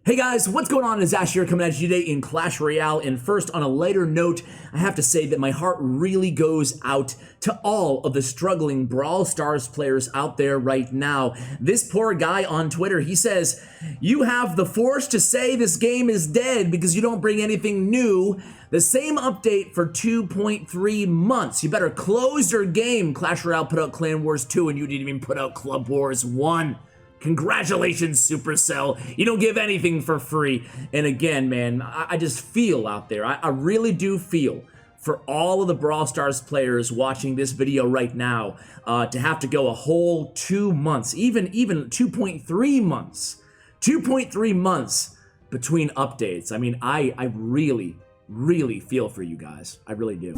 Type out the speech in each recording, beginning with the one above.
Hey guys, what's going on? It's Ash here coming at you today in Clash Royale. And first, on a lighter note, I have to say that my heart really goes out to all of the struggling Brawl Stars players out there right now. This poor guy on Twitter, he says, "You have the force to say this game is dead because you don't bring anything new. The same update for 2.3 months. You better close your game. Clash Royale put out Clan Wars 2 and you didn't even put out Club Wars 1. Congratulations, Supercell. You don't give anything for free." And again, man, I just feel out there. I really do feel for all of the Brawl Stars players watching this video right now to have to go a whole 2 months, even 2.3 months, 2.3 months between updates. I mean, I really, really feel for you guys. I really do.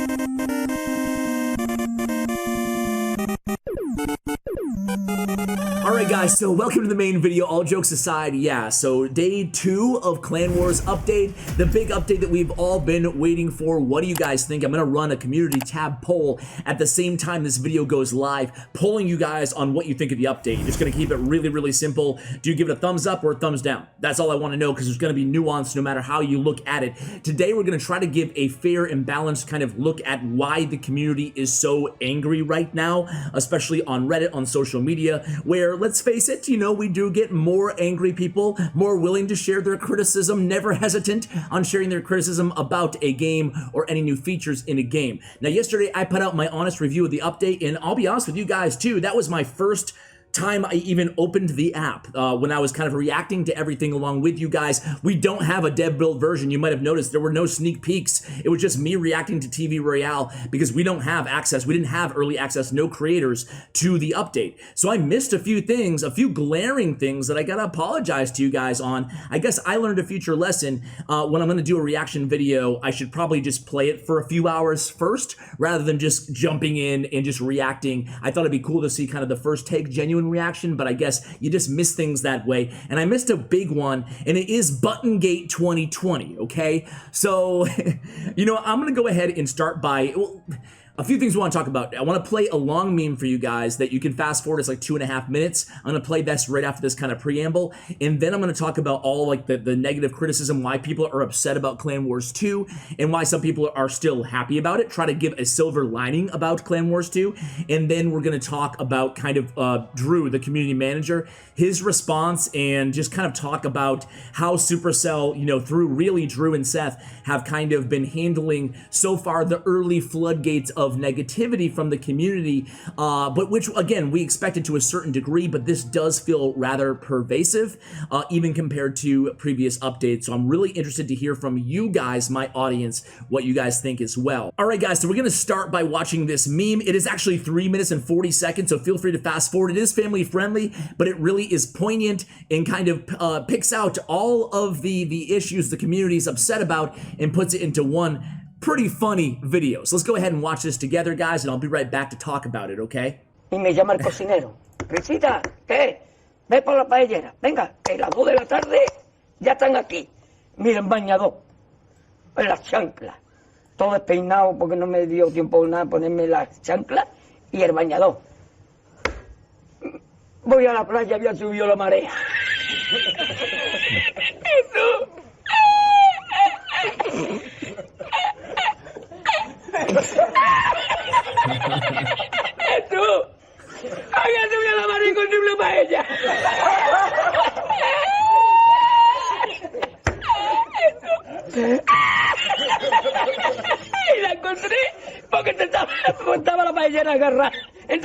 Alright guys, so welcome to the main video. All jokes aside, yeah, so day 2 of Clan Wars update, the big update that we've all been waiting for. What do you guys think? I'm going to run a community tab poll at the same time this video goes live, polling you guys on what you think of the update. Just going to keep it really, really simple. Do you give it a thumbs up or a thumbs down? That's all I want to know, because there's going to be nuance no matter how you look at it. Today we're going to try to give a fair and balanced kind of look at why the community is so angry right now, especially on Reddit, on social media, where, let's face it, you know, we do get more angry people, more willing to share their criticism, never hesitant on sharing their criticism about a game or any new features in a game. Now, yesterday I put out my honest review of the update, and I'll be honest with you guys too, that was my first time I even opened the app when I was kind of reacting to everything along with you guys. We don't have a dev build version. You might have noticed there were no sneak peeks. It was just me reacting to TV Royale because we don't have access. We didn't have early access, no creators to the update. So I missed a few things, a few glaring things that I gotta apologize to you guys on. I guess I learned a future lesson. When I'm gonna do a reaction video, I should probably just play it for a few hours first rather than just jumping in and just reacting. I thought it'd be cool to see kind of the first take genuine reaction, but I guess you just miss things that way. And I missed a big one, and it is ButtonGate 2020, okay? So, you know, I'm gonna go ahead and start by, well, a few things we want to talk about. I want to play a long meme for you guys that you can fast forward. It's like 2.5 minutes. I'm going to play this right after this kind of preamble. And then I'm going to talk about all like the negative criticism, why people are upset about Clan Wars 2 and why some people are still happy about it. Try to give a silver lining about Clan Wars 2. And then we're going to talk about kind of Drew, the community manager, his response, and just kind of talk about how Supercell, you know, through really Drew and Seth have kind of been handling so far the early floodgates of negativity from the community, but which again we expected to a certain degree, but this does feel rather pervasive, even compared to previous updates. So I'm really interested to hear from you guys, my audience, what you guys think as well. All right, guys, so we're gonna start by watching this meme. It is actually 3 minutes and 40 seconds, so feel free to fast forward. It is family friendly, but it really is poignant and kind of picks out all of the issues the community is upset about and puts it into one pretty funny video. So let's go ahead and watch this together, guys, and I'll be right back to talk about it, okay? Y me llama el cocinero. Risita, ¿qué? Ve por la paellera. Venga, que a las 2 de la tarde ya están aquí. Miren, bañador. En las chanclas. Todo despeinado porque no me dio tiempo nada ponerme las chanclas y el bañador. Voy a la playa, había subido la marea. Eso. ¡Tú! ¡Había subido la marea con triple paella! Y la encontré porque estaba la paellera agarrada,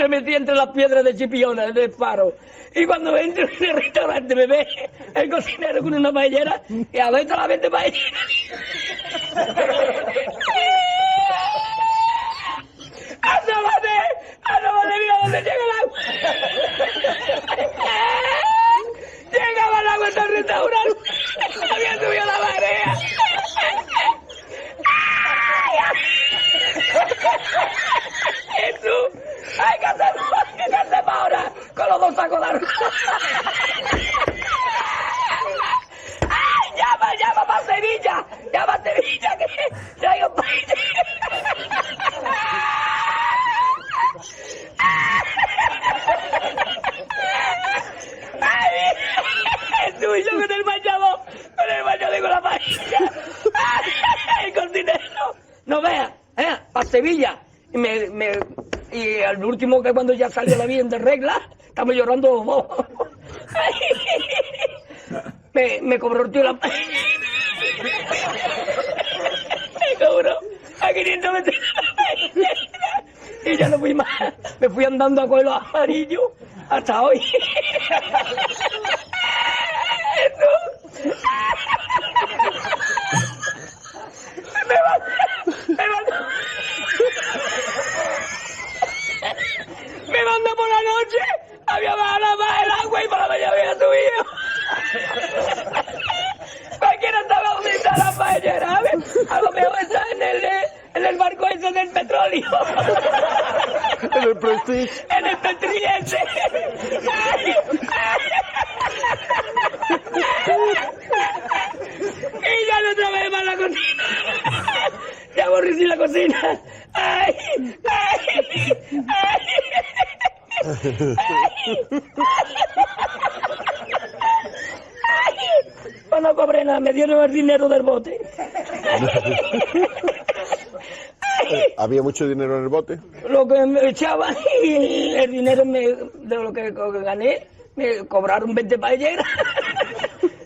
metida entre las piedras de Chipiona, del faro. Y cuando entro en el restaurante me ve el cocinero con una paellera y adentro la vende paellera. ¡Asómate, mira dónde llega el agua! Llegaba el agua hasta el restaurante, había subido la marea. ¡Jesús! ¡Hay que hacer ahora! Con los 2 sacos de arroz. ¡Ay, llama para Sevilla! ¡Llama a Sevilla que traigo paella! ¡Ay! ¡Tú y yo con el bañador! Sevilla. Y al último, que cuando ya salió la bien de regla, estamos llorando los dos. Me cobró el tío la... Me cobró a 500 metros. Y ya no fui más. Me fui andando a cuello amarillo hasta hoy. Me mandó por la noche, había bajado más el agua y por la mañana había subido. Cualquiera estaba bonita la paellera, a lo mejor está en el barco ese del petróleo. En el Prestige. En el Prestige ese. Y ya no otra vez más la cocina. Ya aborrecí la cocina. Ay, ay, ay. Pues no cobré nada, me dieron el dinero del bote. ¿Había mucho dinero en el bote? Lo que me echaban y el dinero de lo que gané, me cobraron 20 paelleras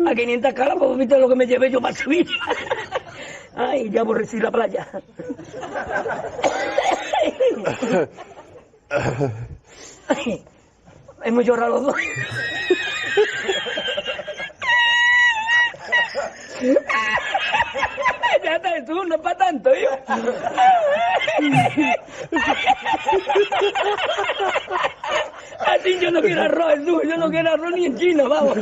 a 500 caras, pues viste lo que me llevé yo para Sevilla. Ay, ya aborrecí la playa. Ay, hemos llorado los dos. Ya está, tú, no es para tanto, yo. Así yo no quiero arroz, tú, yo no quiero arroz ni en China, vamos.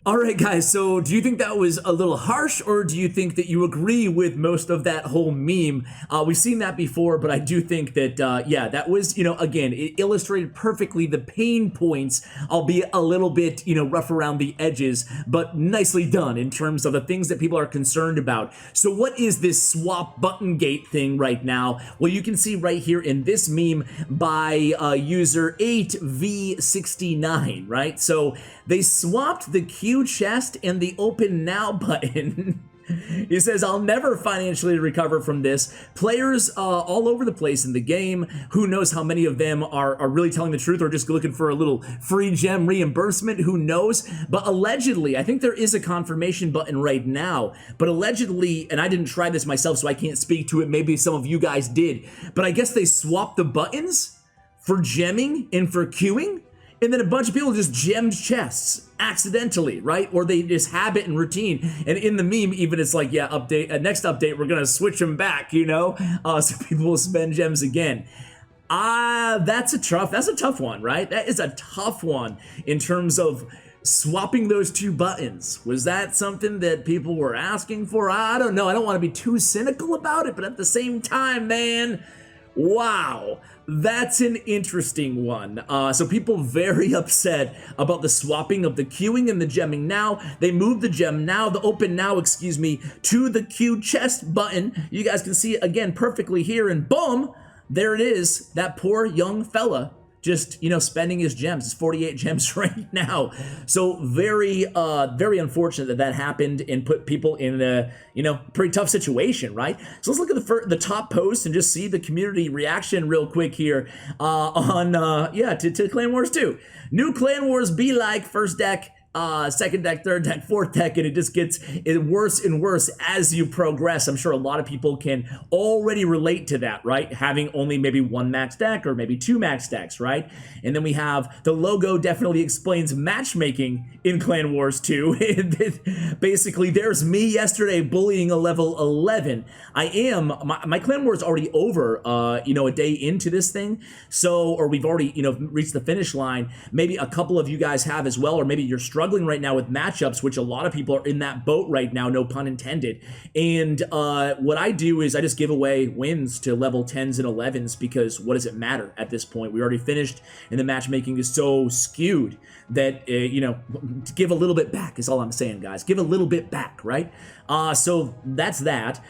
All right, guys, so do you think that was a little harsh, or do you think that you agree with most of that whole meme? We've seen that before, but I do think that, yeah, that was, again, it illustrated perfectly the pain points, albeit a little bit, rough around the edges, but nicely done in terms of the things that people are concerned about. So what is this swap ButtonGate thing right now? Well, you can see right here in this meme by user 8v69, right? So they swapped the Q chest and the open now button. He says, I'll never financially recover from this. Players all over the place in the game, who knows how many of them are really telling the truth or just looking for a little free gem reimbursement, who knows? But allegedly, I think there is a confirmation button right now, but allegedly, and I didn't try this myself, so I can't speak to it, maybe some of you guys did, but I guess they swapped the buttons for gemming and for queuing, and then a bunch of people just gemmed chests accidentally, right? Or they just habit and routine. And in the meme, even it's like, yeah, update, next update, we're gonna switch them back, so people will spend gems again. That's a tough one, right? That is a tough one in terms of swapping those two buttons. Was that something that people were asking for? I don't know. I don't want to be too cynical about it, but at the same time, man, wow, that's an interesting one. So people very upset about the swapping of the queuing and the gemming now. They moved the gem now, the open now, excuse me, to the queue chest button. You guys can see it again perfectly here, and boom, there it is. That poor young fella just, spending his gems. It's 48 gems right now. So very unfortunate that happened and put people in a, pretty tough situation, right? So let's look at the top post and just see the community reaction real quick here to Clan Wars 2. New Clan Wars be like first deck, second deck, third deck, fourth deck, and it just gets worse and worse as you progress. I'm sure a lot of people can already relate to that, right? Having only maybe one max deck or maybe two max decks, right? And then we have the logo definitely explains matchmaking in Clan Wars 2. Basically, there's me yesterday bullying a level 11. My Clan War is already over, a day into this thing. So, or we've already, reached the finish line. Maybe a couple of you guys have as well, or maybe you're struggling right now with matchups, which a lot of people are in that boat right now, no pun intended. And what I do is I just give away wins to level 10s and 11s, because what does it matter at this point? We already finished, and the matchmaking is so skewed that, give a little bit back is all I'm saying, guys. Give a little bit back, right? So that's that.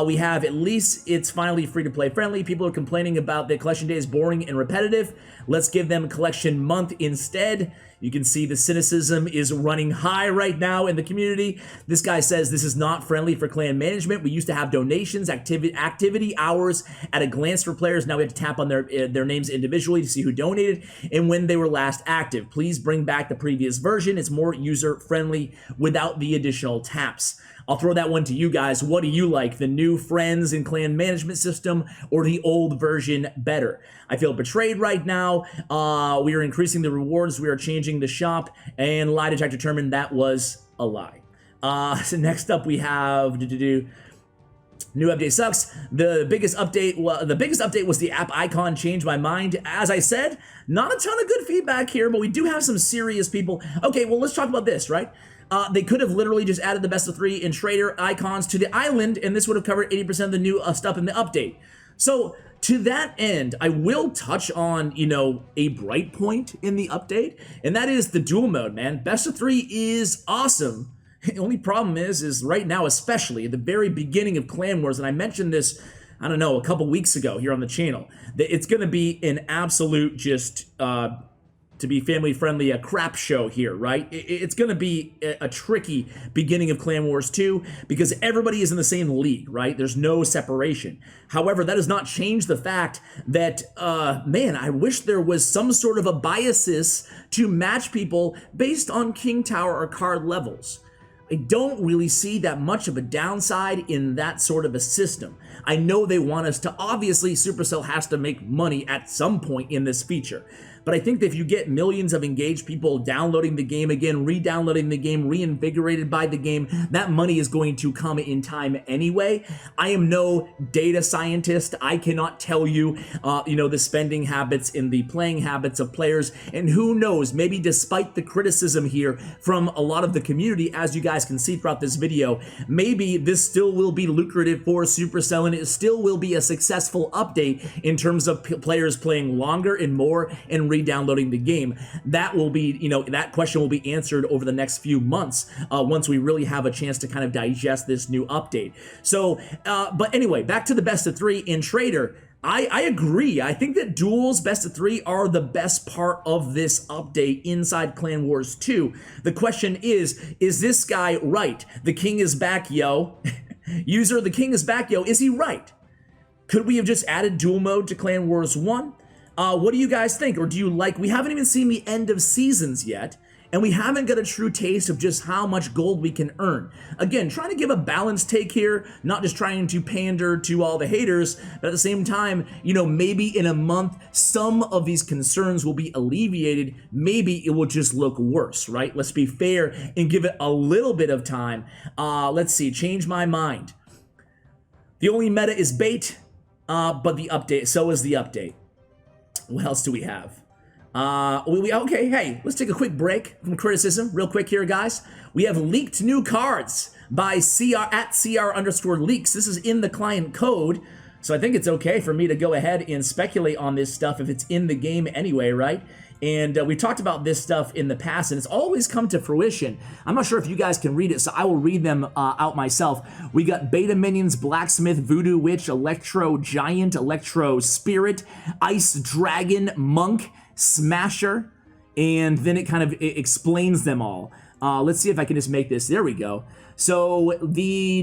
We have at least it's finally free-to-play friendly. People are complaining about the collection day is boring and repetitive. Let's give them collection month instead. You can see the cynicism criticism is running high right now in the community. This guy says this is not friendly for clan management. We used to have donations, activity hours at a glance for players. Now we have to tap on their names individually to see who donated and when they were last active. Please bring back the previous version. It's more user friendly without the additional taps. I'll throw that one to you guys. What do you like, the new friends and clan management system or the old version better? I feel betrayed right now. We are increasing the rewards. We are changing the shop, and lie detector determined that was a lie. So next up we have new update sucks. The biggest update was the app icon changed my mind. As I said, not a ton of good feedback here, but we do have some serious people. Okay, well, let's talk about this, right? They could have literally just added the best of 3 and trader icons to the island, and this would have covered 80% of the new stuff in the update. So to that end, I will touch on, a bright point in the update, and that is the duel mode, man. Best of 3 is awesome. The only problem is right now, especially at the very beginning of Clan Wars, and I mentioned this, I don't know, a couple weeks ago here on the channel, that it's going to be an absolute just, to be family friendly, a crap show here, right? It's going to be a tricky beginning of Clan Wars 2 because everybody is in the same league, right? There's no separation. However, that does not change the fact that, man, I wish there was some sort of a biases to match people based on King Tower or card levels. I don't really see that much of a downside in that sort of a system. I know they want us to, obviously, Supercell has to make money at some point in this feature. But I think that if you get millions of engaged people downloading the game again, re-downloading the game, reinvigorated by the game, that money is going to come in time anyway. I am no data scientist. I cannot tell you, the spending habits and the playing habits of players. And who knows, maybe despite the criticism here from a lot of the community, as you guys can see throughout this video, maybe this still will be lucrative for Supercell and it still will be a successful update in terms of players playing longer and more and re-downloading the game. That will be, that question will be answered over the next few months once we really have a chance to kind of digest this new update. So, but anyway, back to the best of 3 in Trader. I agree. I think that duels best of 3 are the best part of this update inside Clan Wars 2. The question is this guy right? The king is back, yo. User, the king is back, yo. Is he right? Could we have just added duel mode to Clan Wars 1? What do you guys think? Or do you like, we haven't even seen the end of seasons yet, and we haven't got a true taste of just how much gold we can earn. Again, trying to give a balanced take here, not just trying to pander to all the haters, but at the same time, maybe in a month, some of these concerns will be alleviated. Maybe it will just look worse, right? Let's be fair and give it a little bit of time. Let's see, change my mind. The only meta is bait, but the update, so is the update. What else do we have? Okay, hey, let's take a quick break from criticism real quick here, guys. We have leaked new cards by @CR_leaks. This is in the client code, so I think it's okay for me to go ahead and speculate on this stuff if it's in the game anyway, right? And we talked about this stuff in the past, and it's always come to fruition. I'm not sure if you guys can read it, so I will read them out myself. We got Beta Minions, Blacksmith, Voodoo Witch, Electro Giant, Electro Spirit, Ice Dragon, Monk, Smasher, and then it kind of explains them all. Let's see if I can just make this. There we go. So the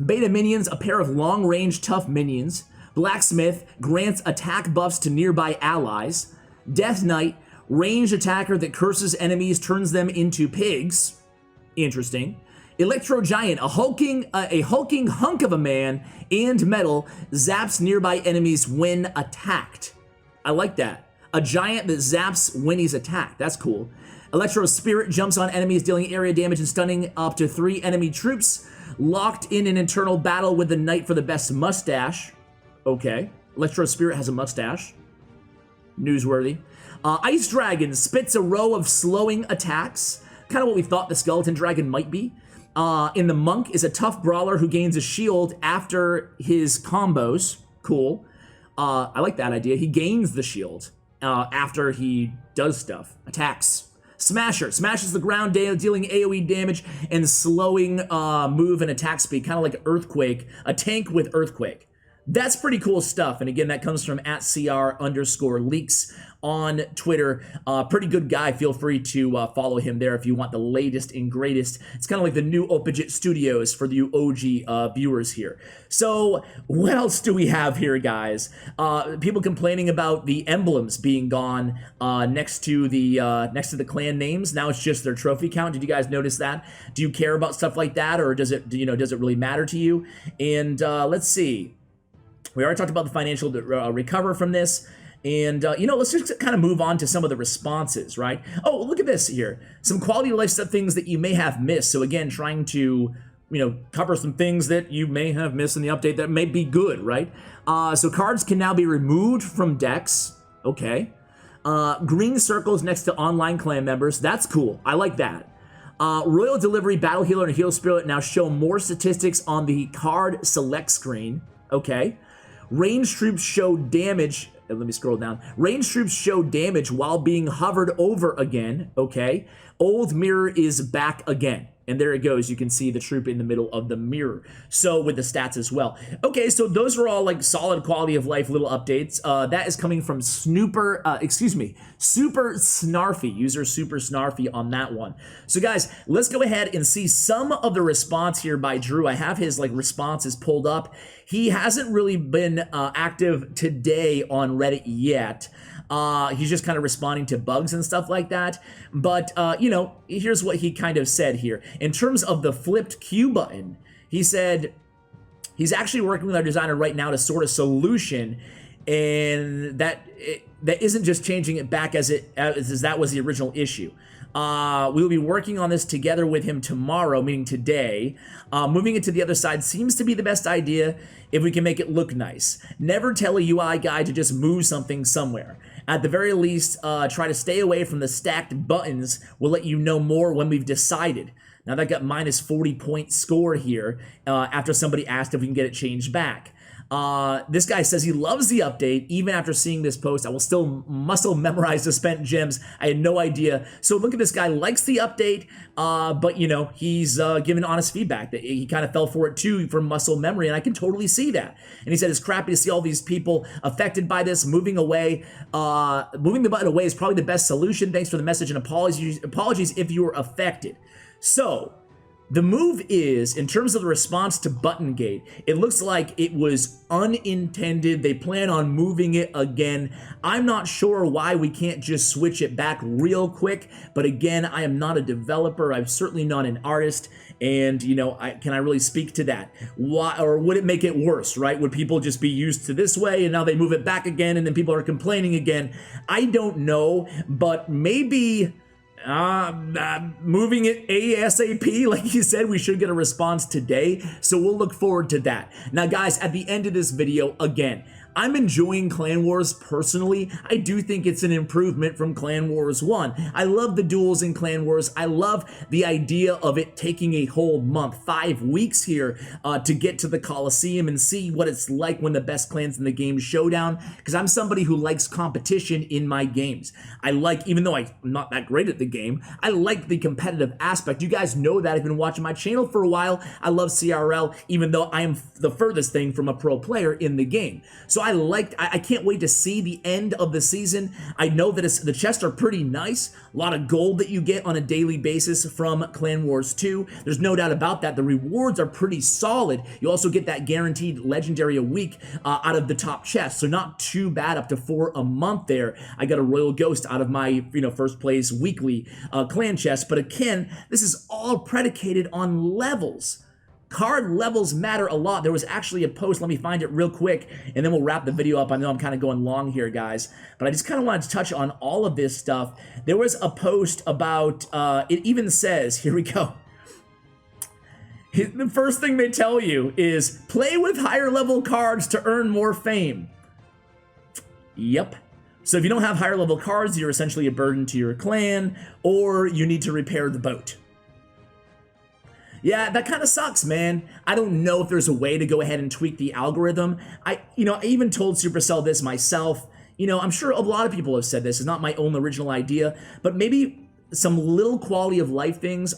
Beta Minions, a pair of long-range tough minions. Blacksmith grants attack buffs to nearby allies. Death Knight, ranged attacker that curses enemies, turns them into pigs. Interesting. Electro Giant, a hulking hunk of a man and metal, zaps nearby enemies when attacked. I like that. A giant that zaps when he's attacked. That's cool. Electro Spirit jumps on enemies, dealing area damage and stunning up to 3 enemy troops. Locked in an internal battle with the Knight for the best mustache. Okay. Electro Spirit has a mustache. Newsworthy. Ice Dragon spits a row of slowing attacks. Kind of what we thought the Skeleton Dragon might be. In the Monk is a tough brawler who gains a shield after his combos. Cool. I like that idea. He gains the shield after he does stuff. Attacks. Smasher smashes the ground, dealing AoE damage and slowing move and attack speed. Kind of like Earthquake. A tank with Earthquake. That's pretty cool stuff. And again, that comes from @CR_leaks on Twitter. Pretty good guy. Feel free to follow him there if you want the latest and greatest. It's kind of like the new Opagit Studios for you OG viewers here. So what else do we have here, guys? People complaining about the emblems being gone next to the clan names. Now it's just their trophy count. Did you guys notice that? Do you care about stuff like that, or does it really matter to you? And let's see. We already talked about the financial recover from this. And, let's just kind of move on to some of the responses, right? Oh, look at this here. Some quality of life stuff, things that you may have missed. So again, trying to, cover some things that you may have missed in the update that may be good, right? So cards can now be removed from decks. Okay. Green circles next to online clan members. That's cool. I like that. Royal Delivery, Battle Healer, and Heal Spirit now show more statistics on the card select screen. Okay. Ranged troops show damage. Let me scroll down. Ranged troops show damage while being hovered over again. Okay. Old mirror is back again. And there it goes. You can see the troop in the middle of the mirror. So with the stats as well. Okay, so those are all like solid quality of life little updates. That is coming from Super Snarfy. User Super Snarfy on that one. So guys, let's go ahead and see some of the response here by Drew. I have his responses pulled up. He hasn't really been active today on Reddit yet. He's just kind of responding to bugs and stuff like that. But, here's what he kind of said here. In terms of the flipped Q button, he said he's actually working with our designer right now to sort a solution, and that isn't just changing it back as that was the original issue. We will be working on this together with him tomorrow, meaning today. Moving it to the other side seems to be the best idea if we can make it look nice. Never tell a UI guy to just move something somewhere. At the very least, try to stay away from the stacked buttons. We'll let you know more when we've decided. Now that got minus 40-point score here after somebody asked if we can get it changed back. This guy says he loves the update. Even after seeing this post, I will still muscle memorize the spent gems. I had no idea. So look at this guy, likes the update, but he's giving honest feedback that he kind of fell for it too from muscle memory, and I can totally see that. And he said it's crappy to see all these people affected by this. Moving away, moving the button away is probably the best solution. Thanks for the message and apologies if you were affected. So the move is, in terms of the response to ButtonGate, it looks like it was unintended. They plan on moving it again. I'm not sure why we can't just switch it back real quick, but again, I am not a developer. I'm certainly not an artist, and can I really speak to that? Why, or would it make it worse, right? Would people just be used to this way, and now they move it back again, and then people are complaining again? I don't know, but maybe moving it ASAP, like he said, we should get a response today, so we'll look forward to that. Now guys, at the end of this video, again, I'm enjoying Clan Wars personally. I do think it's an improvement from Clan Wars 1. I love the duels in Clan Wars. I love the idea of it taking a whole month, 5 weeks here to get to the Coliseum and see what it's like when the best clans in the game showdown, because I'm somebody who likes competition in my games. I like, even though I'm not that great at the game, I like the competitive aspect. You guys know that. I've been watching my channel for a while. I love CRL, even though I am the furthest thing from a pro player in the game. So I can't wait to see the end of the season. I know that the chests are pretty nice. A lot of gold that you get on a daily basis from Clan Wars 2. There's no doubt about that. The rewards are pretty solid. You also get that guaranteed legendary a week out of the top chest. So not too bad, up to 4 a month there. I got a Royal Ghost out of my first place weekly clan chest. But again, this is all predicated on levels. Card levels matter a lot. There was actually a post, let me find it real quick, and then we'll wrap the video up. I know I'm kind of going long here, guys, but I just kind of wanted to touch on all of this stuff. There was a post about, it even says, here we go. The first thing they tell you is, play with higher level cards to earn more fame. Yep. So if you don't have higher level cards, you're essentially a burden to your clan, or you need to repair the boat. Yeah, that kind of sucks, man. I don't know if there's a way to go ahead and tweak the algorithm. I even told Supercell this myself. I'm sure a lot of people have said this. It's not my own original idea, but maybe some little quality of life things.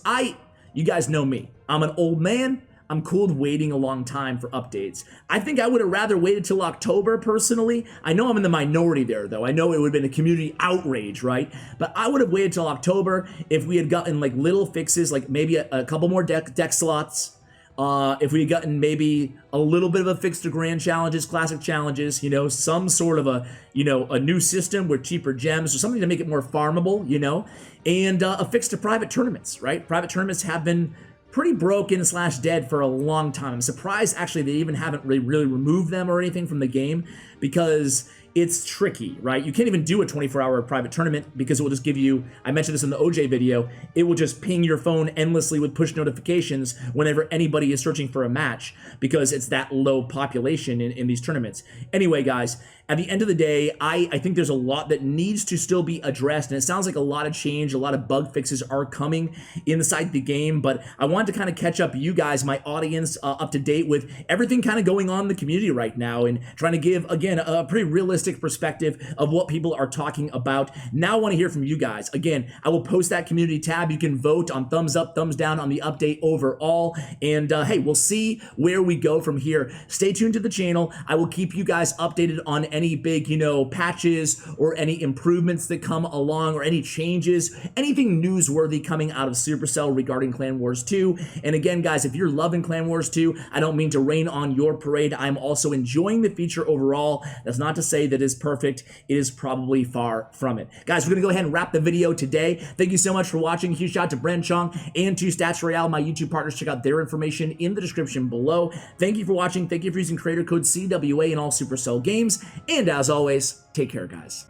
You guys know me. I'm an old man. I'm cool with waiting a long time for updates. I think I would have rather waited till October, personally. I know I'm in the minority there, though. I know it would have been a community outrage, right? But I would have waited till October if we had gotten like little fixes, like maybe a couple more deck slots. If we had gotten maybe a little bit of a fix to grand challenges, classic challenges, you know, some sort of a, you know, a new system with cheaper gems or something to make it more farmable, you know, and a fix to private tournaments, right? Private tournaments have been pretty broken / dead for a long time. I'm surprised actually they even haven't really removed them or anything from the game, because it's tricky, right? You can't even do a 24-hour private tournament because it will just give you, I mentioned this in the OJ video, it will just ping your phone endlessly with push notifications whenever anybody is searching for a match, because it's that low population in these tournaments. Anyway, guys, at the end of the day, I think there's a lot that needs to still be addressed, and it sounds like a lot of change, a lot of bug fixes are coming inside the game, but I wanted to kind of catch up you guys, my audience, up to date with everything kind of going on in the community right now, and trying to give, again, a pretty realistic perspective of what people are talking about. Now I want to hear from you guys. Again, I will post that community tab. You can vote on thumbs up, thumbs down on the update overall, and hey, we'll see where we go from here. Stay tuned to the channel. I will keep you guys updated on any big, you know, patches or any improvements that come along or any changes, anything newsworthy coming out of Supercell regarding Clan Wars 2. And again, guys, if you're loving Clan Wars 2, I don't mean to rain on your parade. I'm also enjoying the feature overall. That's not to say that it's perfect. It is probably far from it. Guys, we're going to go ahead and wrap the video today. Thank you so much for watching. Huge shout out to Bren Chong and to Stutts Royale, my YouTube partners. Check out their information in the description below. Thank you for watching. Thank you for using creator code CWA in all Supercell games. And as always, take care, guys.